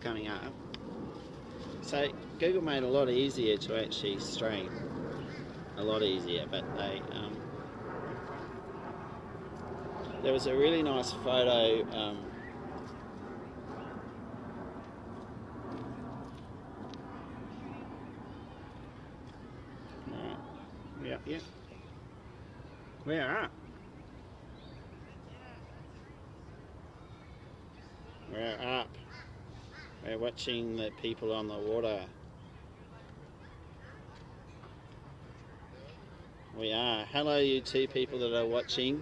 coming up. So Google made it a lot easier to actually stream. A lot easier, but there was a really nice photo. Yeah. We're up. We're up. We're watching the people on the water. We are. Hello, you two people that are watching.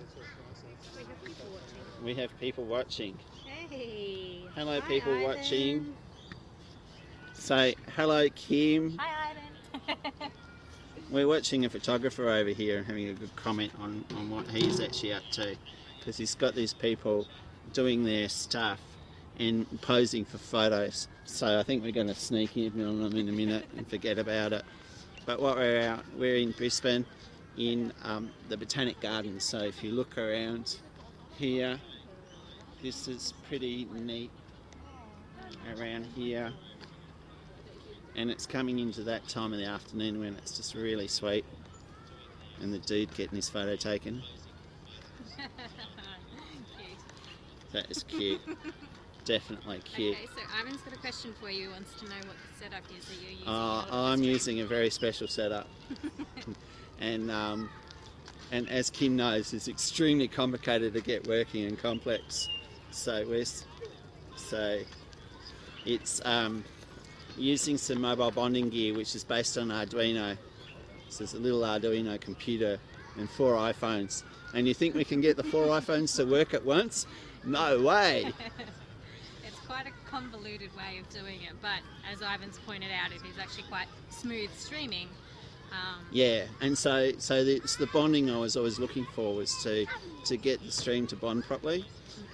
We have people watching. Hey. Hello, Hi, people Ivan. watching. Say hello, Kim. Hi, Ivan. We're watching a photographer over here and having a good comment on what he's actually up to, because he's got these people doing their stuff and posing for photos. So I think we're going to sneak in on them in a minute and forget about it. But what we're in Brisbane in the Botanic Gardens. So if you look around here, this is pretty neat around here. And it's coming into that time of the afternoon when it's just really sweet. And the dude getting his photo taken. Cute. That is cute. Definitely cute. Okay, so Ivan's got a question for you. He wants to know what the setup is that you're using. I'm using a very special setup. And as Kim knows, it's extremely complicated to get working and complex. So it's using some mobile bonding gear, which is based on Arduino. So it's a little Arduino computer and 4 iPhones. And you think we can get the 4 iPhones to work at once? No way! It's quite a convoluted way of doing it, but as Ivan's pointed out, it is actually quite smooth streaming. Yeah, and so it's the bonding I was always looking for, was to get the stream to bond properly,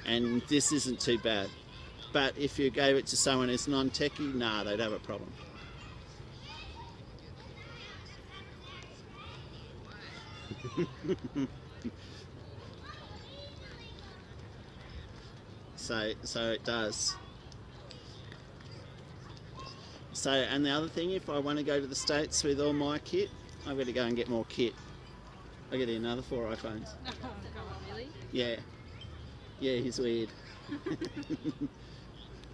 and this isn't too bad. But if you gave it to someone who's non-techie, nah, they'd have a problem. So it does. So, and the other thing, if I want to go to the States with all my kit, I've got to go and get more kit. I get another 4 iPhones. Oh, God, really? Yeah. Yeah, he's weird.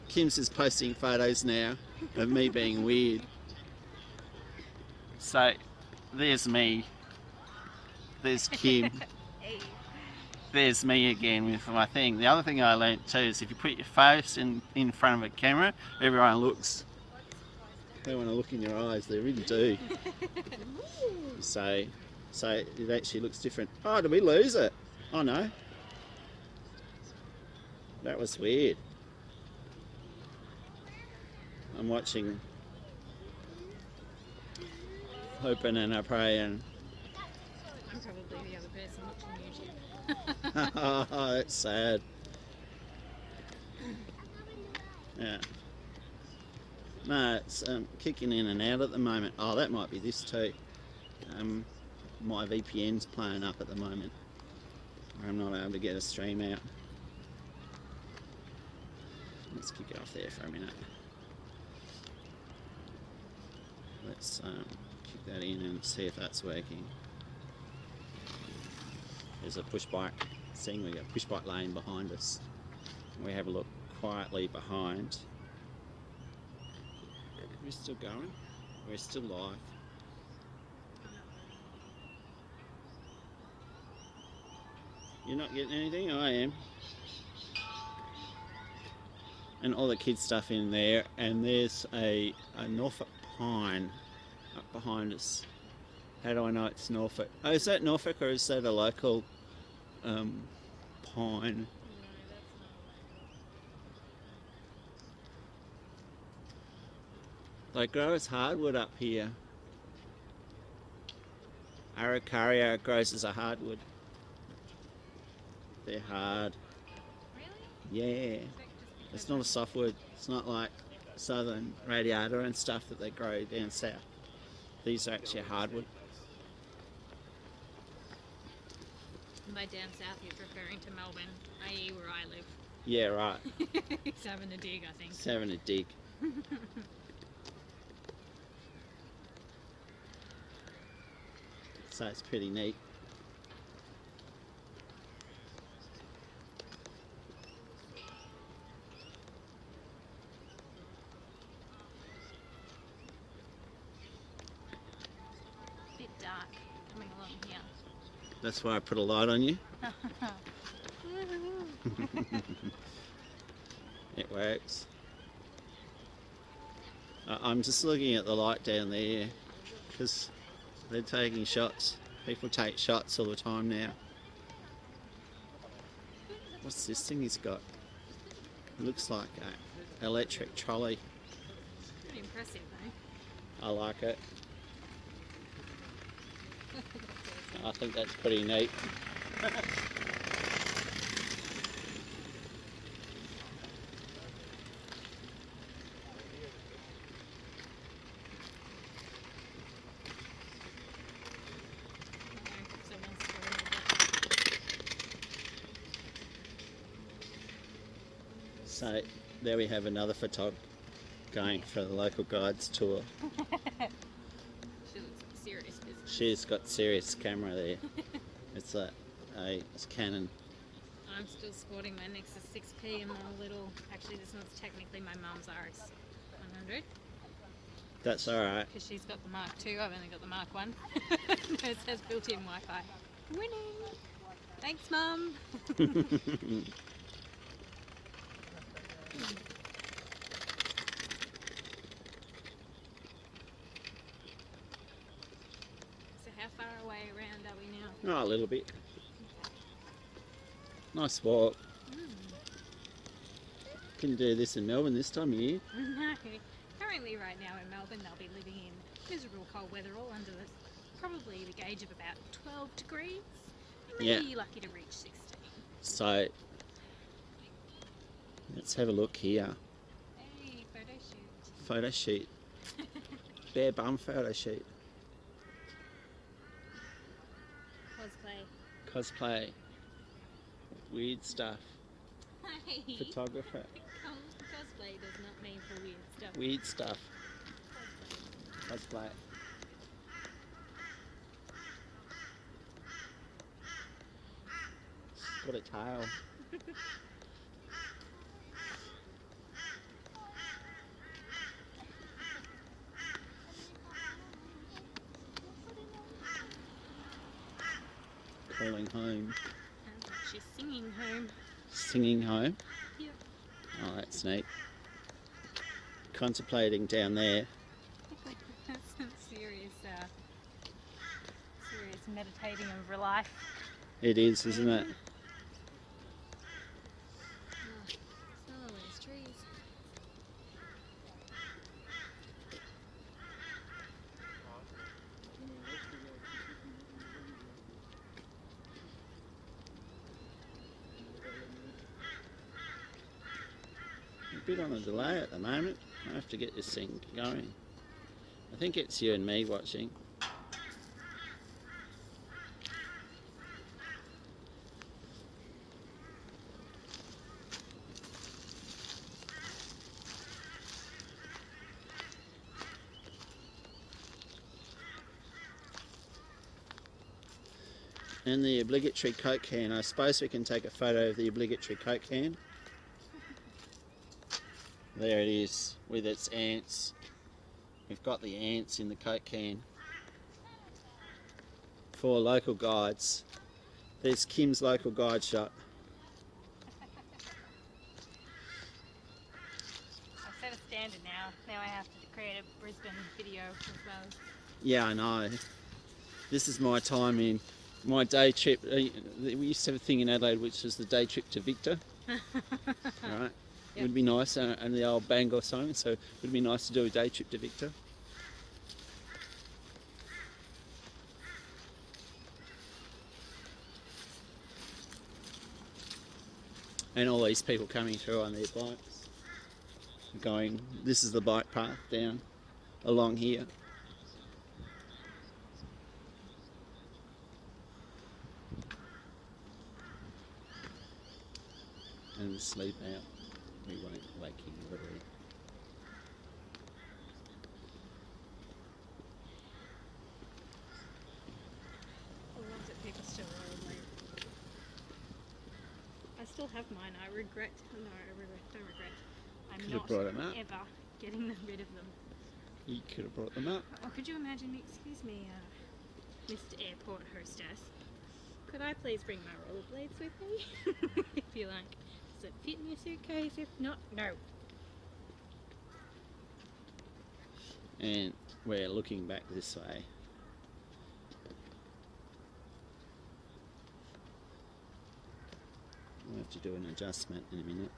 Kim's is posting photos now of me being weird. So, there's me. There's Kim. Hey. There's me again with my thing. The other thing I learnt too is if you put your face in front of a camera, everyone looks. They want to look in your eyes, they really do. So it actually looks different. Oh, did we lose it? Oh no. That was weird. I'm watching, hoping and praying. I'm probably the other person watching YouTube. Oh, that's sad. Yeah. No, it's kicking in and out at the moment. Oh, that might be this too. My VPN's playing up at the moment. I'm not able to get a stream out. Let's kick it off there for a minute. Let's kick that in and see if that's working. There's a push bike. Seeing we got a push bike lane behind us. We have a look quietly behind. We're still going. We're still live. You're not getting anything? I am. And all the kids stuff in there. And there's a Norfolk pine up behind us. How do I know it's Norfolk? Oh, is that Norfolk or is that a local pine? They grow as hardwood up here. Araucaria grows as a hardwood. They're hard. Really? Yeah. It's not a softwood. It's not like southern radiata and stuff that they grow down south. These are actually hardwood. By down south, he's referring to Melbourne, i.e. where I live. Yeah, right. He's having a dig, I think. It's having a dig. So it's pretty neat. Bit dark coming along here. That's why I put a light on you. It works. I'm just looking at the light down there because they're taking shots. People take shots all the time now. What's this thing he's got? It looks like an electric trolley. Pretty impressive, though. I like it. I think that's pretty neat. So there we have another photog going for the local guides tour. She looks serious business. She's got serious camera there. It's it's Canon. I'm still sporting my Nexus 6P and my little. Actually, this one's technically my mum's RS 100 That's all right. because she's got the Mark II. I've only got the Mark 1. It says built-in Wi-Fi. Winning. Thanks, Mum. So how far away around are we now? Oh, a little bit. Nice walk. Can you do this in Melbourne this time of year? No. Currently right now in Melbourne they'll be living in miserable cold weather all under probably the gauge of about 12 degrees. Maybe Yeah. lucky to reach 16. So let's have a look here. Hey, photo shoot. Photo shoot. Bare bum photo shoot. Cosplay. Cosplay. Weird stuff. Hey. Photographer. Cosplay does not mean for weird stuff. Weird stuff. Cosplay. She's got a tail. Calling home. Sounds like she's singing home. Singing home. Yep. Oh, that's neat. Contemplating down there. That's some serious meditating over life. It is, isn't it? Oh, smell all those trees. A bit on a delay at the moment. I have to get this thing going. I think it's you and me watching. And the obligatory Coke can. I suppose we can take a photo of the obligatory Coke can. There it is with its ants. We've got the ants in the Coke can. For local guides. There's Kim's local guide shop. I've set a standard now. Now I have to create a Brisbane video as well. Yeah, I know. This is my time in my day trip. We used to have a thing in Adelaide which was the day trip to Victor. Right? It would be nice, and the old Bangor song, so it would be nice to do a day trip to Victor. And all these people coming through on their bikes. Going, this is the bike path down along here. And sleep out. We won't wake him early. still have mine. I don't regret. I'm Could not have brought 'em up. ever getting rid of them. You could have brought them up. Oh, could you imagine, excuse me, Mr. Airport Hostess, could I please bring my rollerblades with me? If you like. Does it fit in your suitcase? If not, no. And we're looking back this way. We'll have to do an adjustment in a minute.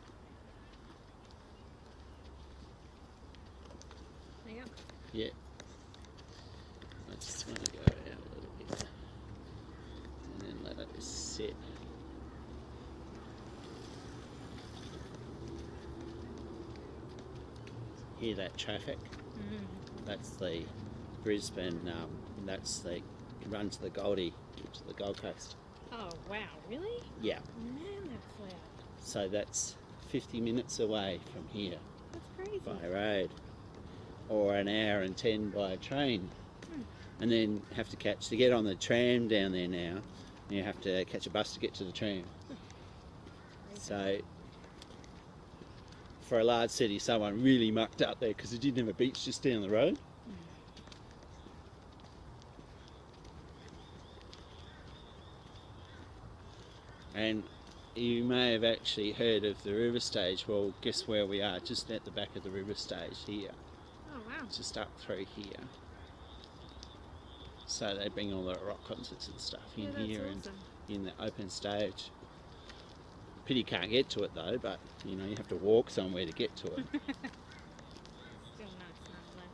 Yep. Yeah. I just want to go out a little bit and then let it sit. Hear that traffic? That's the Brisbane, that's the run to the Goldie, to the Gold Coast. Oh, wow, really? Yeah. Man, that's loud. So that's 50 minutes away from here That's crazy. by road, or an hour and 10 by train. And then have to get on the tram down there now. You have to catch a bus to get to the tram. So for a large city, someone really mucked up there because it didn't have a beach just down the road. And you may have actually heard of the river stage. Well, guess where we are? Just at the back of the river stage here. Oh, wow. Just up through here. So they bring all the rock concerts and stuff in here awesome. and in the open stage. Pity you can't get to it though, but you know, you have to walk somewhere to get to it. Still nice nonetheless.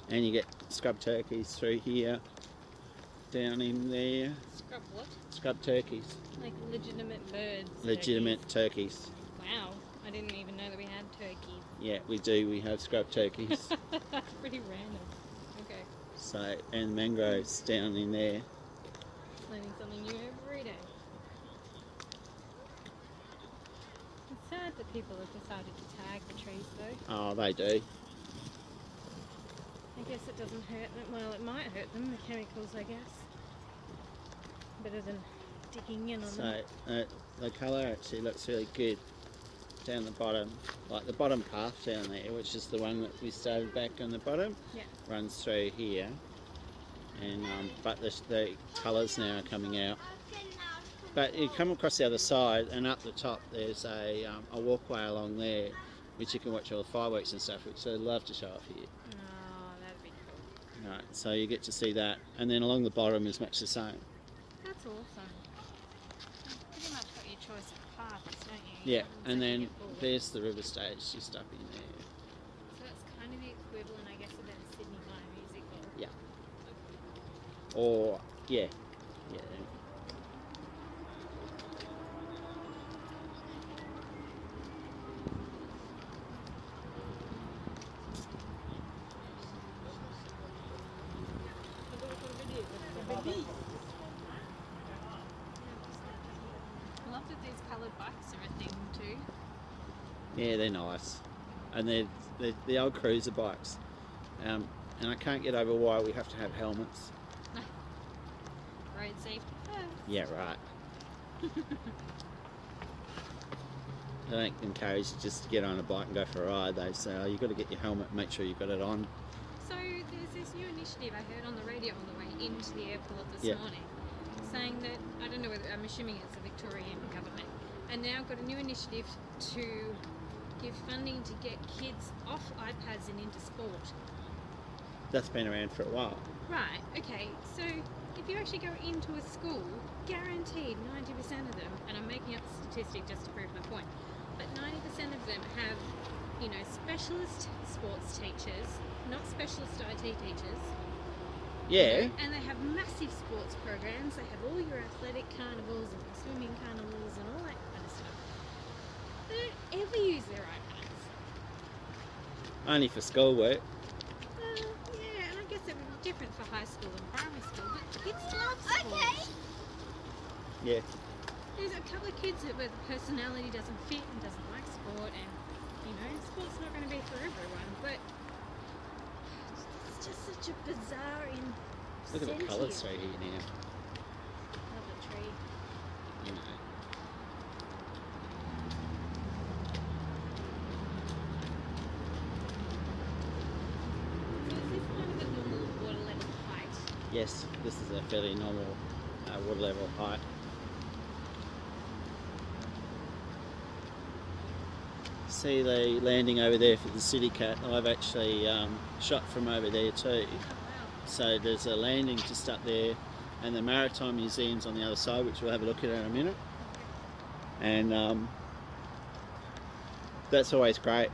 And you get scrub turkeys through here, down in there. Scrub what? Scrub turkeys. Like legitimate birds. Legitimate turkeys. Wow, I didn't even know that we had turkeys. Yeah, we do. We have scrub turkeys. That's pretty random. Okay. So, and mangroves down in there. Learning something new every day. It's sad that people have decided to tag the trees though. Oh, they do. I guess it doesn't hurt them. Well, it might hurt them, the chemicals, I guess. Better than digging in on them. So, the colour actually looks really good down the bottom. Like the bottom path down there, which is the one that we started back on the bottom, Yeah. runs through here. And but the colours now are coming out. But you come across the other side, and up the top there's a walkway along there, which you can watch all the fireworks and stuff, which I'd love to show off here. Oh, that'd be cool. Right, so you get to see that, and then along the bottom is much the same. That's awesome. You've pretty much got your choice of paths, don't you? Yeah, It's and like you then get bored. there's the river stage just up in there. So that's kind of the equivalent, I guess, of that Sydney High Music Hall. Yeah. Or yeah. I love that these coloured bikes are a thing too. Yeah, they're nice, and they're the old cruiser bikes, and I can't get over why we have to have helmets. Road safety first. Yeah, right. I don't encourage you just to get on a bike and go for a ride. They say, oh, you've got to get your helmet and make sure you've got it on. So there's this new initiative I heard on the radio on the way into the airport this Yeah. morning, saying that, I don't know whether, I'm assuming it's the Victorian government, and now got a new initiative to give funding to get kids off iPads and into sport. That's been around for a while. Right, okay, so if you actually go into a school, guaranteed 90% of them, and I'm making up the statistic just to prove my point, but 90% of them have, you know, specialist sports teachers, not specialist IT teachers. Yeah. And they have massive sports programs. They have all your athletic carnivals and swimming carnivals and all that kind of stuff. They don't ever use their iPads. Only for schoolwork. Yeah, and I guess it would be different for high school and primary school, but kids love sport. Yeah. there's a couple of kids where the personality doesn't fit and doesn't like sport, and sport's not going to be for everyone. But it's just such a bizarre Look at the colours through here now. Love the tree. You know. So is this kind of a normal water level height? Yes, this is a fairly normal water level height. See the landing over there for the City Cat. I've actually shot from over there too. Oh, wow. So there's a landing just up there, and the Maritime Museum's on the other side, which we'll have a look at in a minute. And that's always great.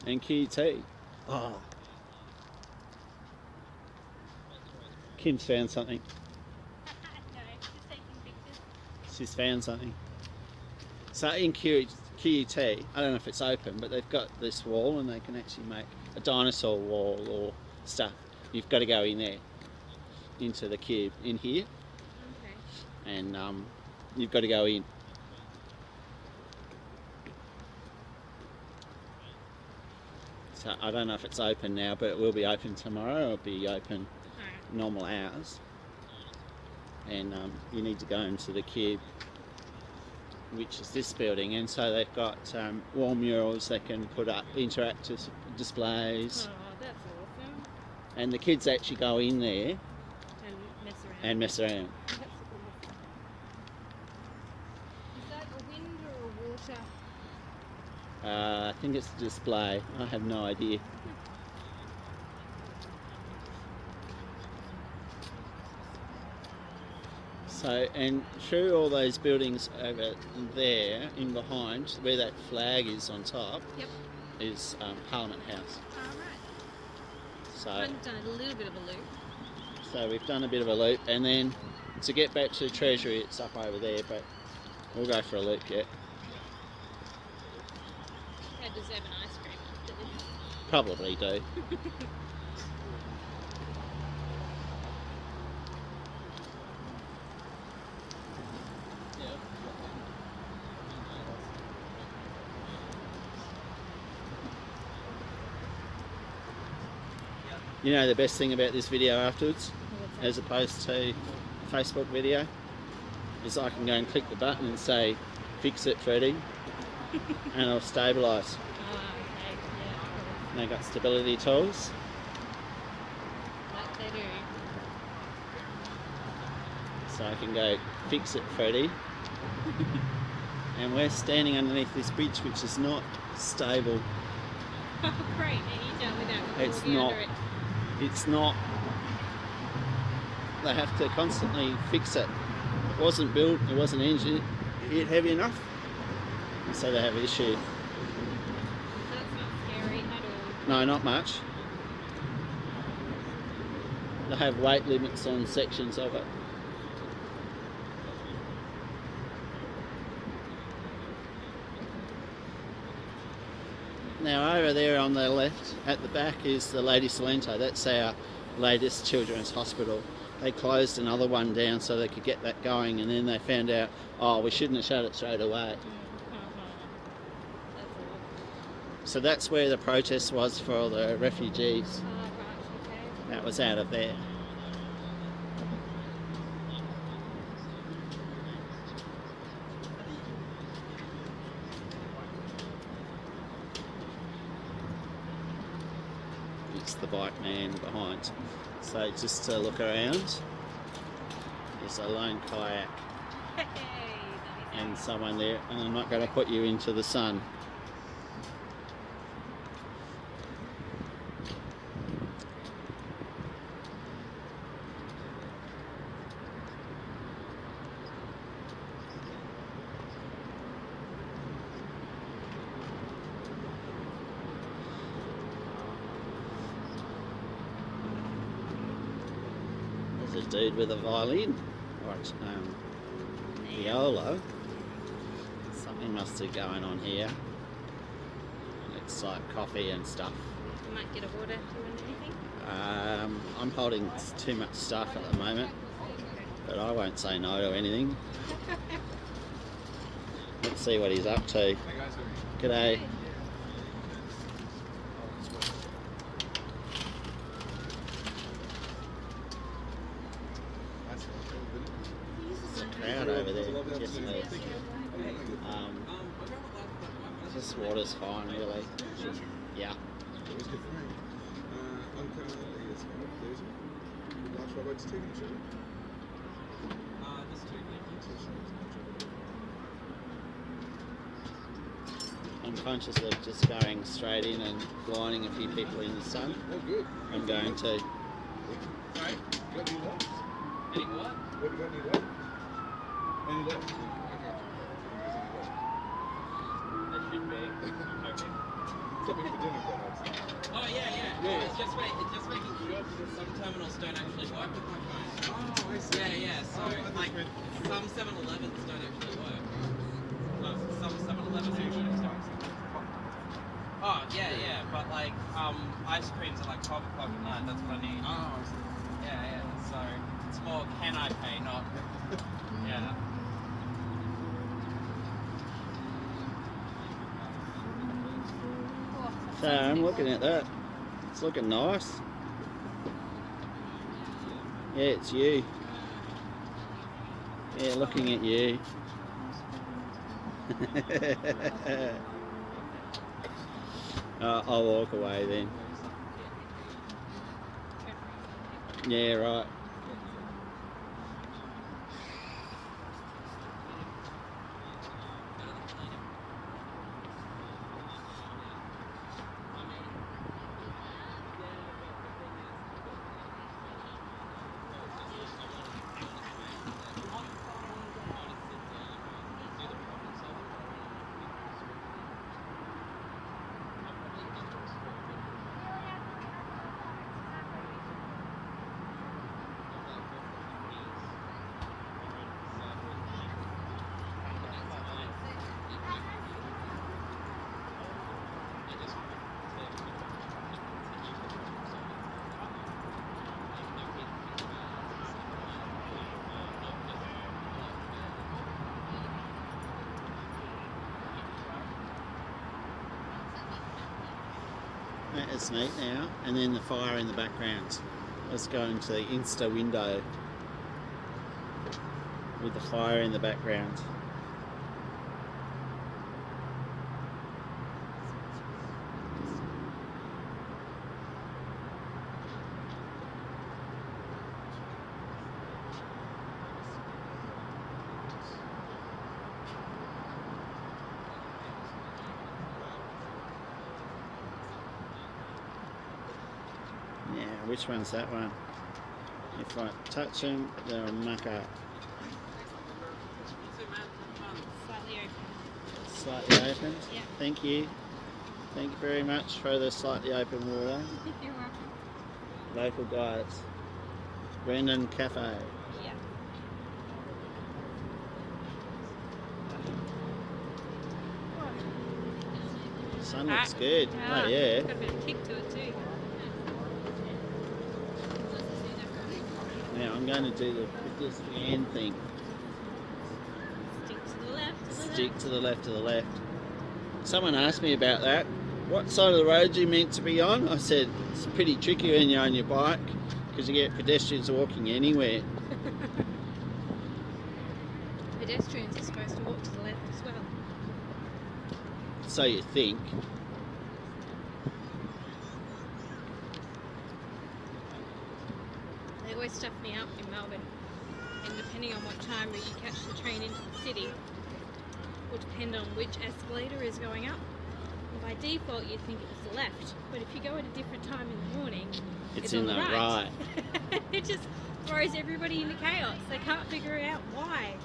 And QT. Oh. Kim's found something. No, just taking pictures. She's found something. So in QT, I don't know if it's open, but they've got this wall and they can actually make a dinosaur wall or stuff. You've got to go in there, into the cube, in here, Okay. and you've got to go in. So I don't know if it's open now, but it will be open tomorrow. It'll be open Alright. normal hours, and you need to go into the cube, which is this building, and so they've got wall murals they can put up, interactive displays, Oh, that's awesome. and the kids actually go in there And mess around. and mess around. That's awesome. Is that a wind or a water? I think it's a display. I have no idea. So, and through all those buildings over there, in behind, where that flag is on top, Yep. is Parliament House. Alright. So, I've done a little bit of a loop. so we've done a bit of a loop, and then to get back to the Treasury, it's up over there, but we'll go for a loop yet. I deserve an ice cream after this. Probably do. You know the best thing about this video afterwards, as opposed to a Facebook video, is I can go and click the button and say, "Fix it, Freddie," and it'll stabilise. Oh, okay. Yeah. And they've got stability tools. That they do. So I can go, "Fix it, Freddie." And we're standing underneath this bridge, which is not stable. Oh, great. And you tell me that. We'll It's be not. under it. It's not. They have to constantly fix it. It wasn't built, it wasn't engineered heavy enough. And so they have an issue. That's not scary at all. No, not much. They have weight limits on sections of it. Now over there on the left at the back is the Lady Salento. That's our latest children's hospital. They closed another one down so they could get that going, and then they found out, oh, we shouldn't have shut it straight away. That's awesome. So that's where the protest was for all the refugees. Right, okay. That was out of there. It's the bike man behind. So just to look around, there's a lone kayak Hey, nice. and someone there, and I'm not going to put you into the sun. There's a dude with a violin, or viola. So must be going on here. It's like coffee and stuff. You might get a water. Do you want anything? I'm holding too much stuff at the moment, but I won't say no to anything. Let's see what he's up to. G'day. There's a crowd over there. Yes, there is. This water's fine, really. Yeah. I'm conscious of just going straight in and blinding a few people in the sun. Oh, good. I'm going to. Sorry? You got any left? Any what? What, you got any left? Any left? Okay. There should be. I'm hoping. Something for dinner, perhaps. Oh yeah. Yeah. It's just making sure because some terminals don't actually work with my phone. Oh, I see. Yeah. So like some 7-Elevens don't actually work. Some 7-Elevens actually don't. Oh yeah. But like ice creams at like 12 o'clock at night. That's what I need. Oh, I see. Yeah. So it's more can I pay, not yeah. So I'm looking at that. It's looking nice. Yeah, it's you. Yeah, looking at you. I'll walk away then. Yeah, right. That is neat now. And then the fire in the background. Let's go into the Insta window with the fire in the background. Yeah, which one's that one? If I touch them, they'll muck up. Slightly open. Slightly opened? Yeah. Thank you. Thank you very much for the slightly open water. You're welcome. Local guys. Brendan Cafe. Yeah. The sun looks good. Oh yeah. Got a bit of kick to it too. Now I'm going to do this hand thing. Stick to the left. Stick to the left, to the left. Someone asked me about that. What side of the road are you meant to be on? I said, it's pretty tricky when you're on your bike because you get pedestrians walking anywhere. Pedestrians are supposed to walk to the left as well. So you think. They always stuff me up in Melbourne. And depending on what time you catch the train into the city, will depend on which escalator is going up. And by default, you'd think it was the left. But if you go at a different time in the morning, It's on in the right. It just throws everybody into chaos. They can't figure out why.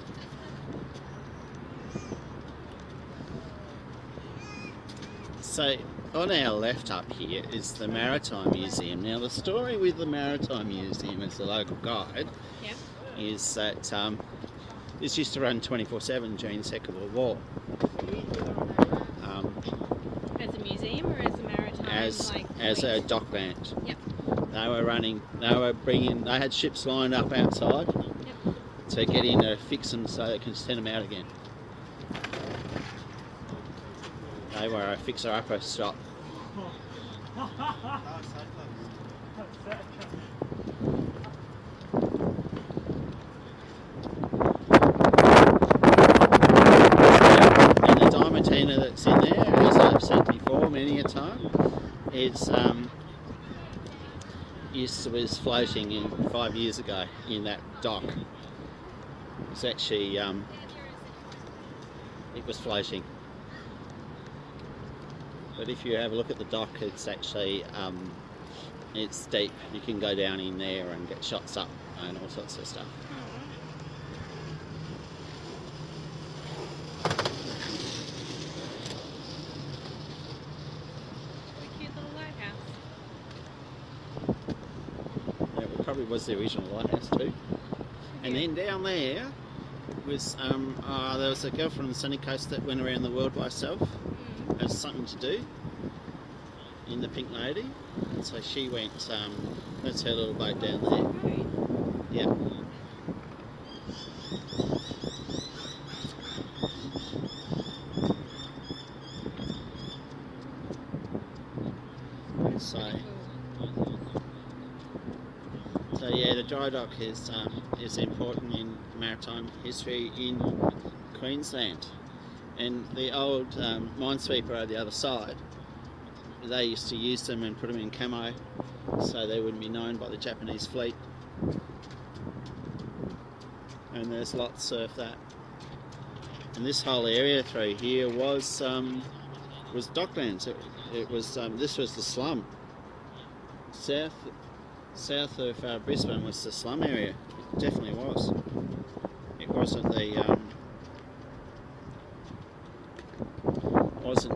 So on our left up here is the Maritime Museum. Now the story with the Maritime Museum as the local guide Yeah. is that This used to run 24/7 during the Second World War. As a museum or as a maritime? As a fleet? dock band. Yep. They had ships lined up outside Yep. to get in to fix them so they can send them out again. They were a fixer-upper shop. And the diamantina that's in there, as I've said before many a time, was floating in 5 years ago in that dock. It's actually it was floating. But if you have a look at the dock, it's actually it's deep. You can go down in there and get shots up and all sorts of stuff. What a cute little lighthouse. It probably was the original lighthouse too. And then down there was there was a girl from the Sunny Coast that went around the world by herself. Has something to do in the Pink Lady, and so she went. That's her little boat down there. Right. Yeah. So yeah, the dry dock is important in maritime history in Queensland, and the old minesweeper on the other side. They used to use them and put them in camo so they wouldn't be known by the Japanese fleet. And there's lots of that. And this whole area through here was docklands. It was this was the slum. South of Brisbane was the slum area. It definitely was. It wasn't the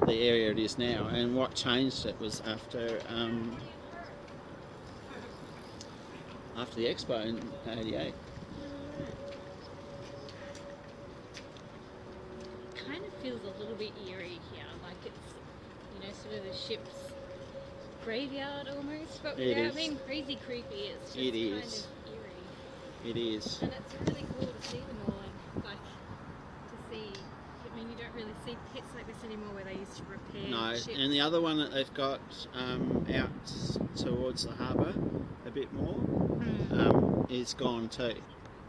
area it is now, and what changed it was after the Expo in '88. Kind of feels a little bit eerie here, like it's sort of a ship's graveyard almost, but It without is. being crazy creepy. It's just It kind is. of eerie. It is. And it's really cool to see them all and like to see. I mean, you don't really see pits like this anymore where they used to repair No, ships. and the other one that they've got out towards the harbour a bit more is gone too.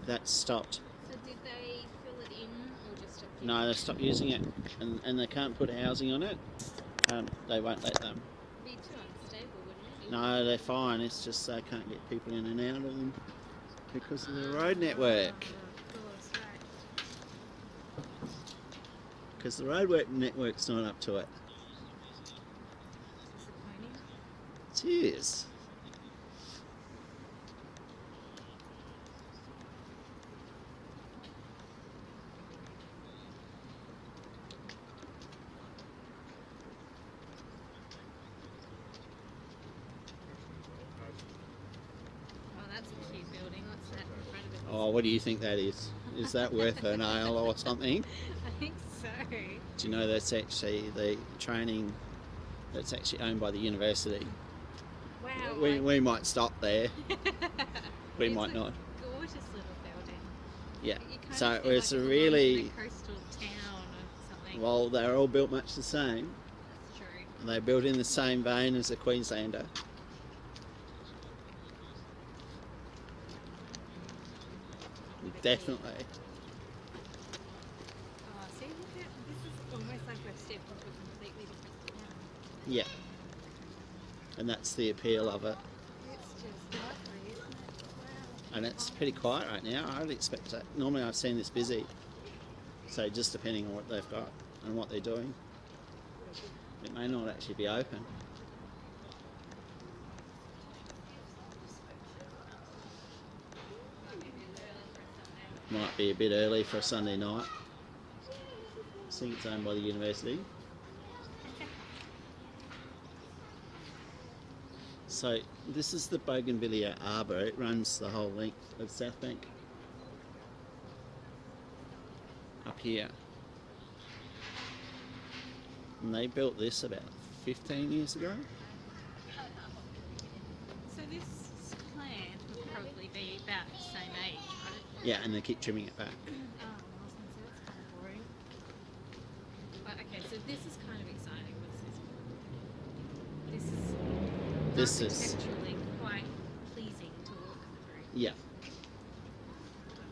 That's stopped. So did they fill it in or just stop using No, it? they stopped using it, and they can't put housing on it. They won't let them. It'd be too unstable, wouldn't it? No, they're fine. It's just they can't get people in and out of them because of the road network. Of course, right. Because the road network's not up to it. Disappointing. It is. Oh, that's a cute building. What's that in front of it? Oh, what do you think that is? Is that worth a nail or something? I think so. Do you know that's actually the training that's actually owned by the university? Wow. We might stop there. We It's might a not. Gorgeous little building. Yeah. You kind So of feel it's like a it belongs really in a coastal town or something. well. They're all built much the same. That's true. And they're built in the same vein as a Queenslander. Definitely. Oh, see, look at this is almost like we've stepped into a completely different town. Yeah. And that's the appeal of it. It's just lovely, isn't it? Wow. And it's pretty quiet right now. I would expect that. Normally I've seen this busy. So just depending on what they've got and what they're doing, it may not actually be open. Might be a bit early for a Sunday night. I think it's owned by the university. So this is the Bougainvillea Arbour. It runs the whole length of Southbank. up here. And they built this about 15 years ago. So this plant would probably be about the same age, right? Yeah, and they keep trimming it back. Oh, I was going to say that's kind of boring. But okay, so this is kind of exciting. What's this? This is This is, architecturally quite pleasing to look through. yeah.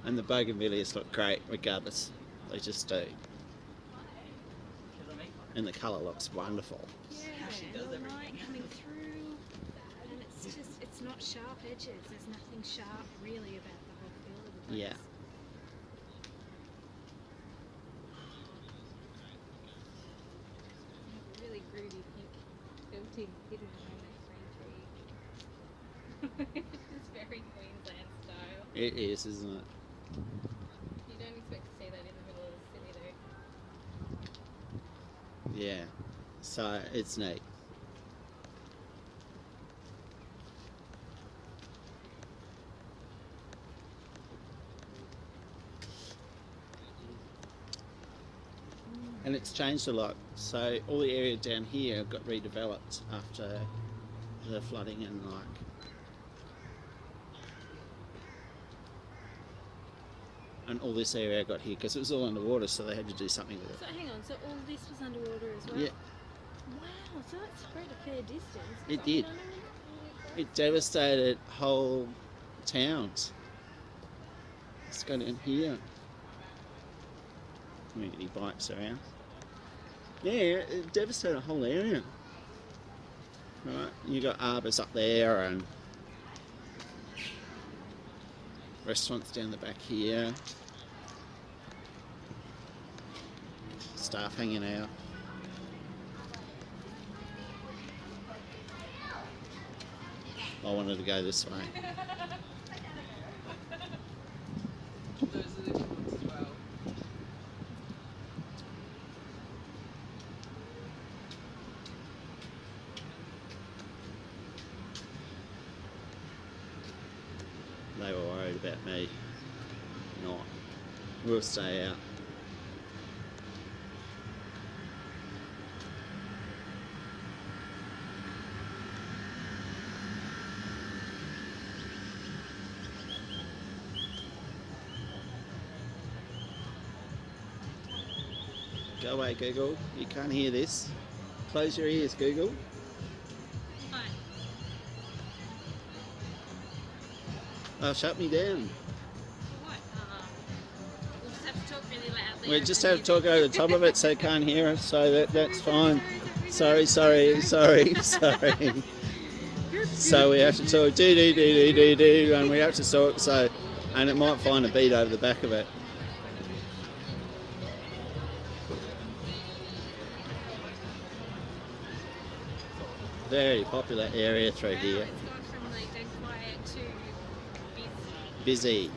And the bougainvilleas look great regardless. They just do. And the colour looks wonderful. Yeah, and the light coming through, and it's not sharp edges. There's nothing sharp really about the whole feel of the place. Yeah. Really groovy pink built-in hidden on that green tree. It's very Queensland style. It is, isn't it? You don't expect to see that in the middle of the city though. Yeah. So it's neat. And it's changed a lot. So all the area down here got redeveloped after the flooding and like. And all this area got here because it was all underwater, so they had to do something with it. So hang on, so all this was underwater as well? Yeah, Wow, so that spread a fair distance. It I did. don't know it devastated whole towns. Let's go down here. Community bikes around. Yeah, it devastated a whole area. Right, you got arbours up there and restaurants down the back here. Staff hanging out. I wanted to go this way. Those are the good ones as well. They were worried about me. Not. We'll stay out. Go away, Google. You can't hear this. Close your ears, Google. Fine. Oh, shut me down. What? We'll just have to talk really loudly. We over just the have to talk over the top of it so they can't hear us, so that's fine. Sorry. So we have to talk do, and we have to talk so, and it might find a beat over the back of it. Very popular area through Wow, here. it's gone from like dead quiet to busy. Busy.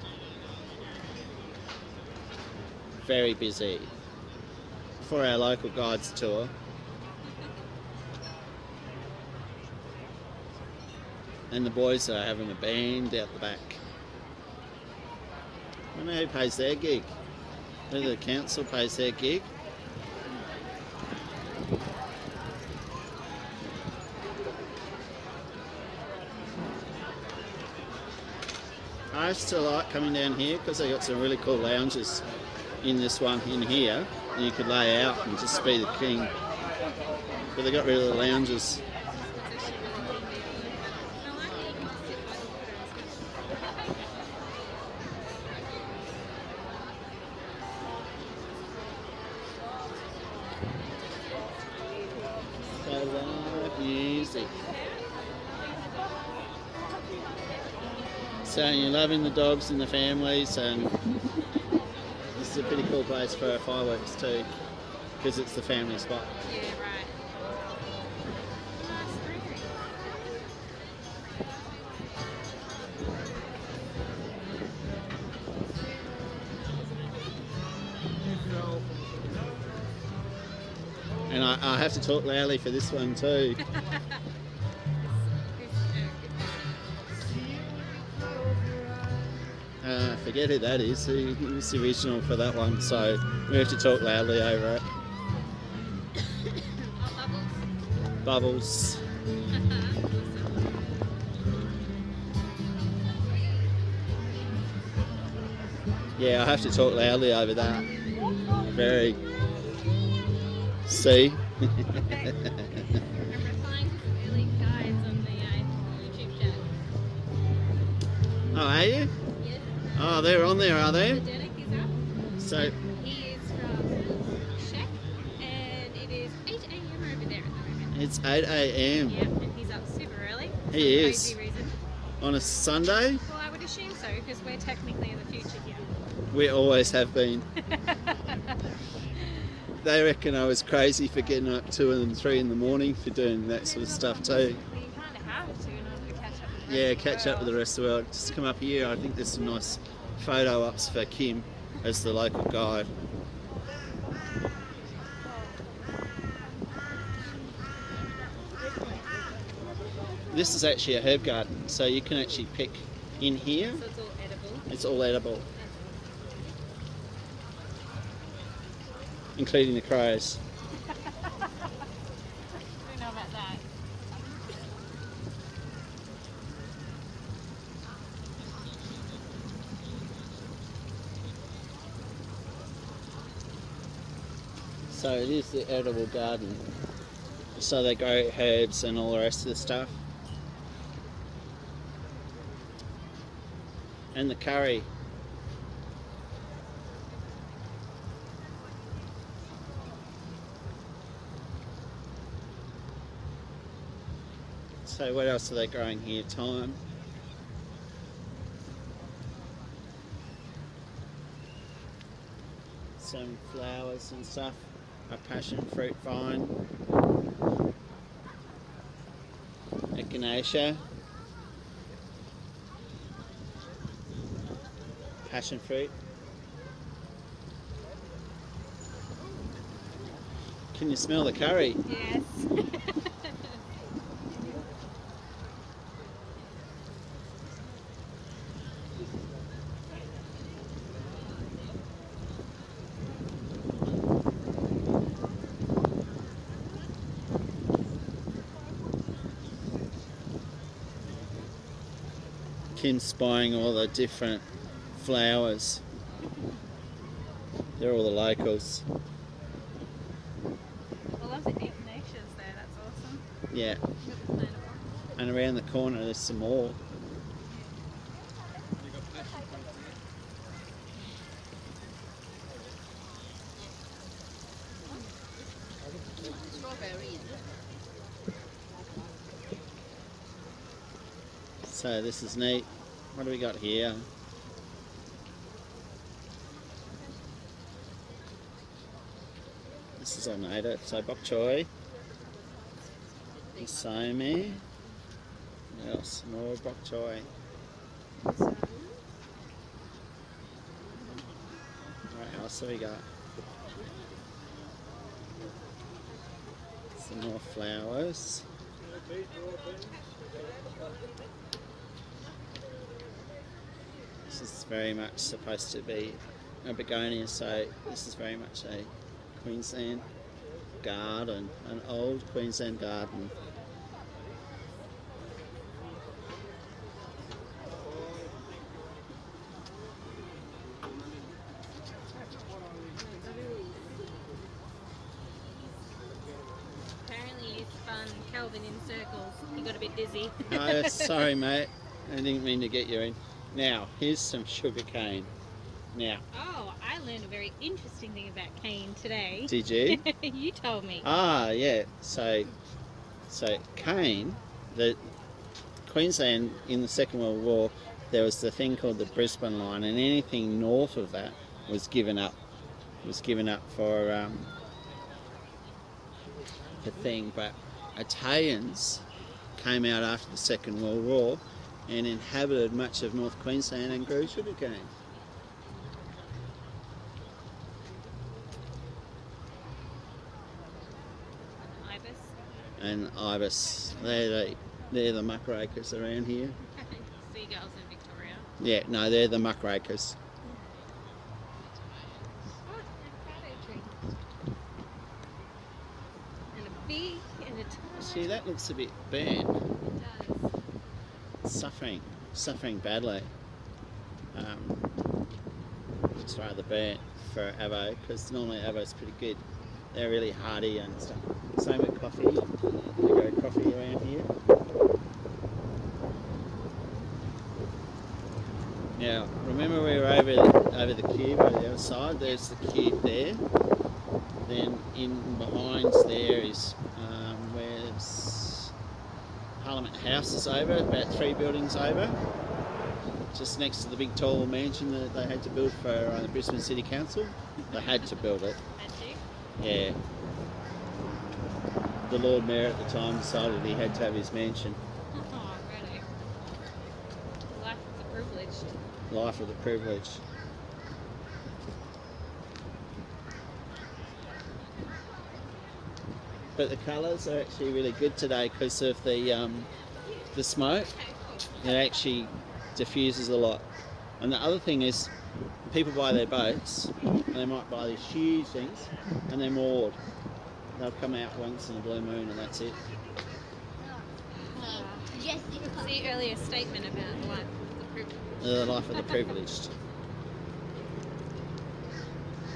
Very busy. For our local guides tour. And the boys are having a band out the back. I don't know who pays their gig. Whether the council pays their gig. I used to like coming down here because they got some really cool lounges in this one in here. And you could lay out and just be the king. But they got rid of the lounges. It's actually really handy. I like that you can just sit by the water and stuff. They like music. So you're loving the dogs and the families, and this is a pretty cool place for fireworks too, because it's the family spot. Yeah, right. Nice greenery. And I have to talk loudly for this one too. forget who that is. Who was the original for that one? So we have to talk loudly over it. Oh, Bubbles. Bubbles. Yeah, I have to talk loudly over that. Very. See? I'm replying to some early guides on the YouTube chat. Oh, are you? Yes. Oh, they're on there, are they? Energetic is up. So, He is from Czech, and it is 8 a.m. over there at the moment. it's 8 a.m. Yeah, and he's up super early. For He some is. Crazy reason. On a Sunday. Well, I would assume so because we're technically in the future here. We always have been. They reckon I was crazy for getting up 2 and 3 in the morning for doing that sort of stuff too. Well, you kind of have to in order to catch up with the Yeah, rest of the catch up with the world. rest of the world. Just come up here. I think there's some nice photo ups for Kim as the local guide. This is actually a herb garden, so you can actually pick in here. So it's all edible. It's all edible, including the crows. I don't know about that. So it is the edible garden. So they grow herbs and all the rest of the stuff. And the curry. So what else are they growing here? Thyme. Some flowers and stuff. A passion fruit vine. Echinacea. Passion fruit. Can you smell the curry? Yes. Kim's spying all the different flowers. They're all the locals. I love the echinaceas there. That's awesome. Yeah. Got the plant of And around the corner there's some more. strawberry. So this is neat. What do we got here? This is oneida. So bok choy. Somi. What else? More bok choy. What else have we got? Some more flowers. This is very much supposed to be a begonia, so this is very much a Queensland garden, an old Queensland garden. Apparently you spun Kelvin in circles. He got a bit dizzy. Oh, sorry, mate. I didn't mean to get you in. Now, here's some sugar cane. Now, Oh, I learned a very interesting thing about cane today. did you? You told me. Ah, yeah. So cane, the Queensland in the Second World War, there was the thing called the Brisbane line, and anything north of that was given up. Was given up for the thing. But Italians came out after the Second World War and inhabited much of North Queensland and grew sugarcane. Ibis. And ibis, they're the muckrakers around here. Seagulls in Victoria. Yeah, no, they're the muckrakers. Oh, avocado tree. And a big and a tiny. See, that looks a bit bad. It does. Suffering badly. It's rather bad for avo because normally avo's pretty good. They're really hardy and stuff. Same with coffee. We grow coffee around here. Now, remember we were over the cube over the other side. There's the cube there. Then in behind there is where Parliament House is over, about 3 buildings over. Just next to the big tall mansion that they had to build for the Brisbane City Council. They had to build it. Had to. Yeah. The Lord Mayor at the time decided he had to have his mansion. Oh, really? Life of the privileged. Life of the privileged. But the colours are actually really good today because of the smoke. It actually diffuses a lot. And the other thing is, people buy their boats and they might buy these huge things and they're moored. They'll come out once in a blue moon and that's it. It's the earlier statement about the life of the privileged. The life of the privileged.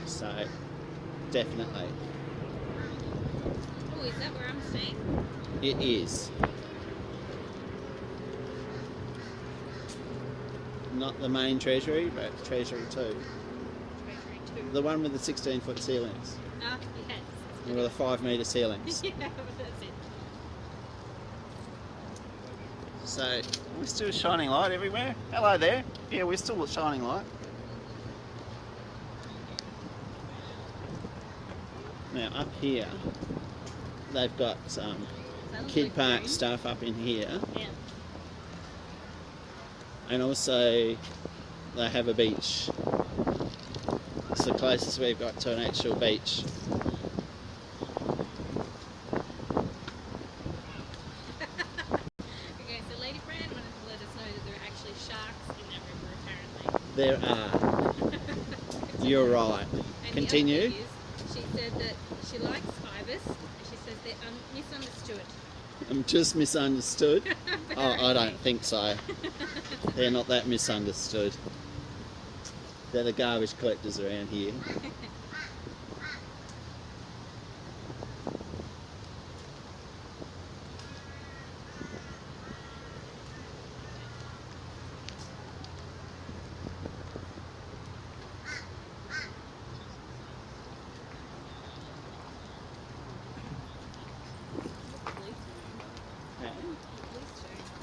So, definitely. Oh, is that where I'm staying? It is. Not the main treasury, but Treasury 2. Treasury 2. The one with the 16-foot ceilings. Ah, yes. With the 5-metre ceilings. Yeah, that's it. So, we're still shining light everywhere. Hello there. Yeah, we're still shining light. Now, up here, they've got kid park stuff up in here. Yeah. And also, they have a beach. It's the closest we've got to an actual beach. Okay, so Lady Fran wanted to let us know that there are actually sharks in that river, apparently. There are. You're right. And Continue. The other thing is, she said that she likes ibis, and she says they're misunderstood. I'm just misunderstood. Oh, I don't think so. They're not that misunderstood. They're the garbage collectors around here.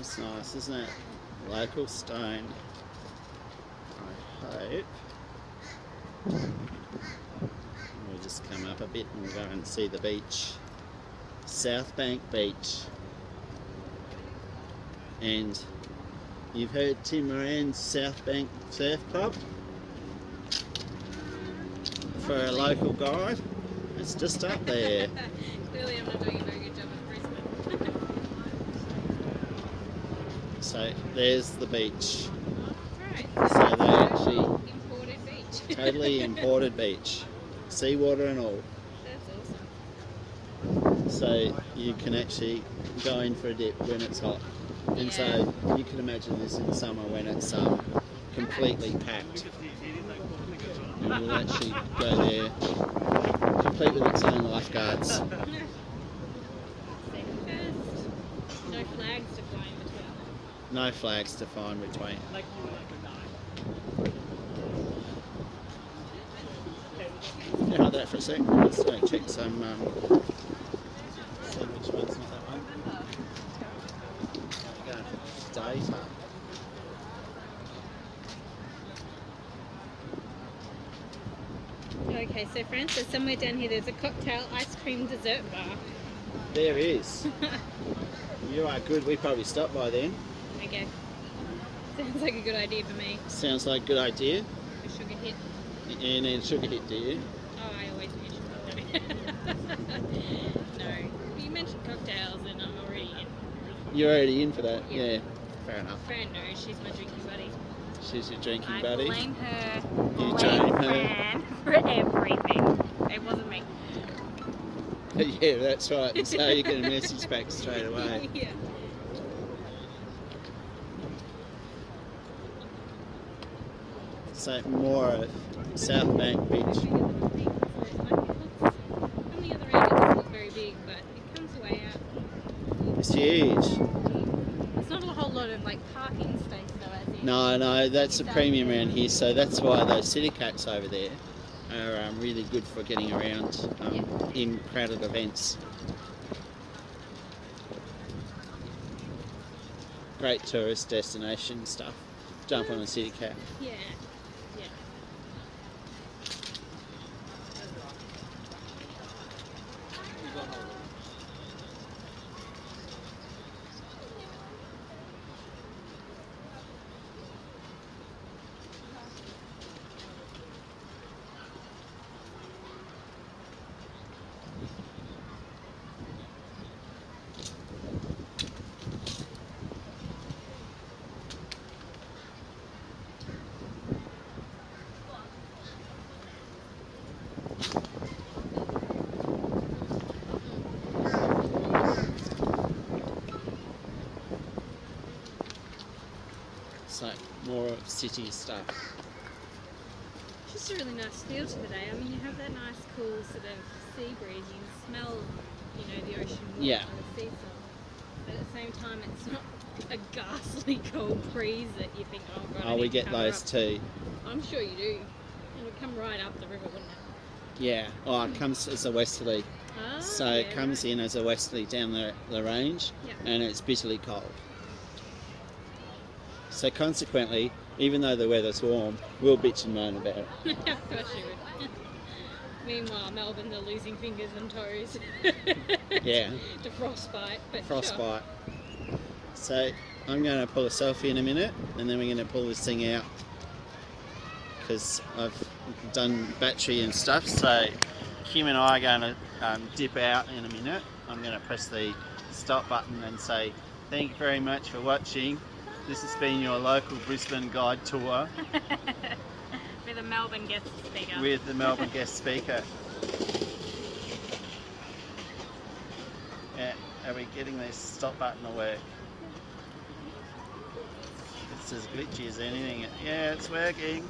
It's nice, isn't it? Local stone. I hope. We'll just come up a bit and we'll go and see the beach. Southbank Beach. And you've heard Tim Moran's Southbank Surf Club? For a local guide. It's just up there. Clearly I'm not doing a very good job of Brisbane. So there's the beach. Right. So they actually Imported beach. totally imported beach. Seawater and all. That's awesome. So you can actually go in for a dip when it's hot. And so you can imagine this in summer when it's completely packed. And you'll actually go there complete with its own lifeguards. Safety first. No flags to fly in between. No flags to find between. Yeah, hold that for a sec. Let's go check some. See which one's not that one. There we go. Data. Okay, so Francis, somewhere down here there's a cocktail ice cream dessert bar. There is. You are good. We probably stopped by then. Okay. Sounds like a good idea for me. Sounds like a good idea. A sugar hit. You need a sugar hit, do you? Oh, I always need sugar. No. You mentioned cocktails and I'm already in. You're already in for that? Yeah. Yeah. Fair enough. Fran knows, she's my drinking buddy. She's your drinking I buddy. blame her. You Blame blame her. Fran for everything. It wasn't me. Yeah, that's right. So you get a message back straight away. Yeah. So more of Southbank Beach. From the other end, it doesn't look very big, but it comes way out. It's huge. There's not a whole lot of like parking space though, as in. No, that's a Exactly. premium around here. So that's why those city cats over there are really good for getting around in crowded events. Great tourist destination stuff. Jump on a city cat. Yeah. Yeah. So more of city stuff. Just a really nice feel to the day. I mean, you have that nice, cool sort of sea breeze. You can smell, the ocean water Yeah. on the seesaw. But at the same time, it's not a ghastly cold breeze that you think, oh god. I Oh, we need to get cover those up. too. I'm sure you do. It would come right up the river, wouldn't it? Yeah. Oh, it comes as a westerly. Ah, So yeah, it comes right. in as a westerly down the range, Yeah. and it's bitterly cold. So consequently, even though the weather's warm, we'll bitch and moan about it. Of course you would. Meanwhile, Melbourne are losing fingers and toes. Yeah. To frostbite. But sure. Frostbite. So I'm going to pull a selfie in a minute, and then we're going to pull this thing out because I've done battery and stuff. So Kim and I are going to dip out in a minute. I'm going to press the stop button and say thank you very much for watching. This has been your local Brisbane guide tour With a Melbourne guest speaker. with the Melbourne guest speaker. Yeah, are we getting this stop button to work? It's as glitchy as anything. Yeah, it's working.